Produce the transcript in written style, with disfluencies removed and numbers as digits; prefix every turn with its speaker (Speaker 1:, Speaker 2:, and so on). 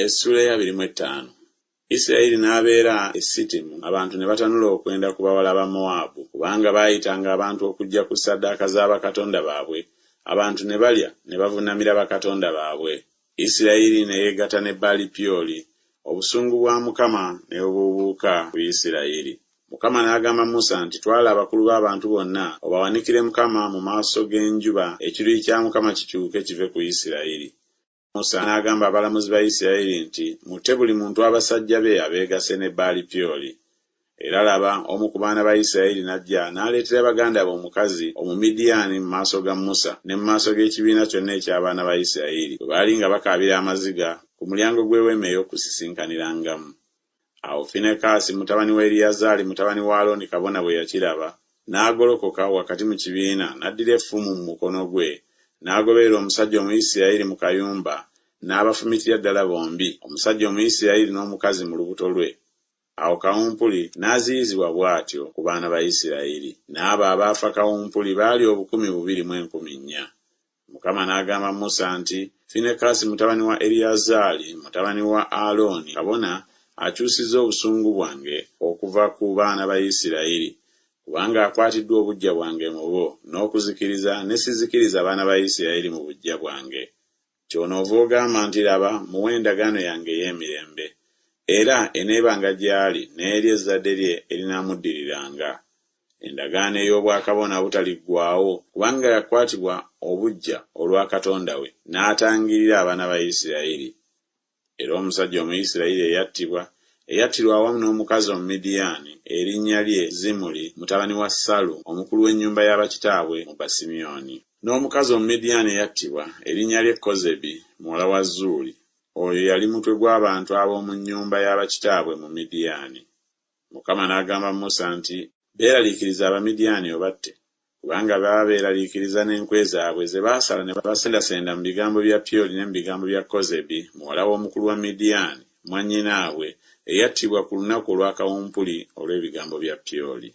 Speaker 1: Essula ya 25. Isirayiri n'abeera e Sitimu, abantu ne batanula okwenda ku bawala ba Mowabu, kubanga baayitanga abantu okujja ku ssaddaaka z'abakatonda baabwe. Abantu ne balya ne bavuunamira bakatonda baabwe. Isirayiri ne yeegatta ne Baali Pyoli. Obusungu bwa Mukama ne bubuubuuka ku Isirayiri. Mukama n'agamba Musa nti, twala abakulu b'abantu bonna obawanikire Mukama mu maaso g'enjuba, ekiruyi kya Mukama kikyuke kive ku Isirayiri. Musa n'agamba abalamuzi ba Isirayiri nti, mutte buli muntu abasajja be abeegase ne Baali Pyoli. Era laba, omu ku baana ba Isirayiri n'ajja n'aleetera baganda be omukazi Omumidiyaani mu maaso ga Musa ne mu maaso g'ekibiina kyonna eky'abaana ba Isirayiri, bwe baali nga bakaabira amaziga ku mulyango gw'eweema ey'okusisinkaniramu. Awo Finekaasi mutabani wa Eriyazaali mutabani wa Alooni kabona bwe yakiraba, n'agolokoka wakati mu kibiina, n'addira effumu mu mukono gwe, n'agoberera omusajja Omuyisirayiri mu kayumba, n'abafumitira ddala bombi, omusajja Omuyisirayiri n'omukazi mu lubuto lwe. Awo kawumpuli n'aziyizibwa bw'atyo ku baana ba Isirayiri, n'abo abaafa kawumpuli baali 2,214. Mukama n'agamba Musa nti, Finekaasi mutabani wa Eriyazaali mutabani wa Alooni kabona akyusizza obusungu bwange okuva ku baana ba Isirayiri, kubanga akwatiddwa obuggya bwange mu bo, n'okuzikiriza ne sizikiriza abaana ba Isirayiri mu buggya bwange. Kyonoova ogamba nti, laba, muwe endagaano yange ey'emirembe, era eneebanga gy'ali n'eri ezzadde lye erinamuddiriranga. Endagaano ey'obwakabona obutaliggwaawo, kubanga yakwatibwa obuggya olwa Katonda we, n'atangirira abaana ba Isirayiri. Era omusajja Omuyisirayiri eyattirwa awamu n'omukazi Omumidiyaani, erinnya lye Zimuli mutabani wa Salu, omukulu w'ennyumba y'abakitaabwe mu Basimyoni. N'omukazi Omumidiyaani eyattibwa, erinnya lye Kozebi muwala wa Zuuli, oyo yali mutwe gw'abantu ab'omu nnyumba y'abakitaabwe mu Midiyaani. Mukama n'agamba Musa nti, beeraliikiriza Abamidiyaani obatte, kubanga baba beeraliikiriza n'enkwe zaabwe ze baasala ne basendasenda mu bigambo bya Pyoli ne mu bigambo bya Kozebi muwala w'omukulu wa Midiyaani, mwannyinaabwe, eyattibwa ku lunaku olw'akawumpuli olw'ebigambo bya Pyoli.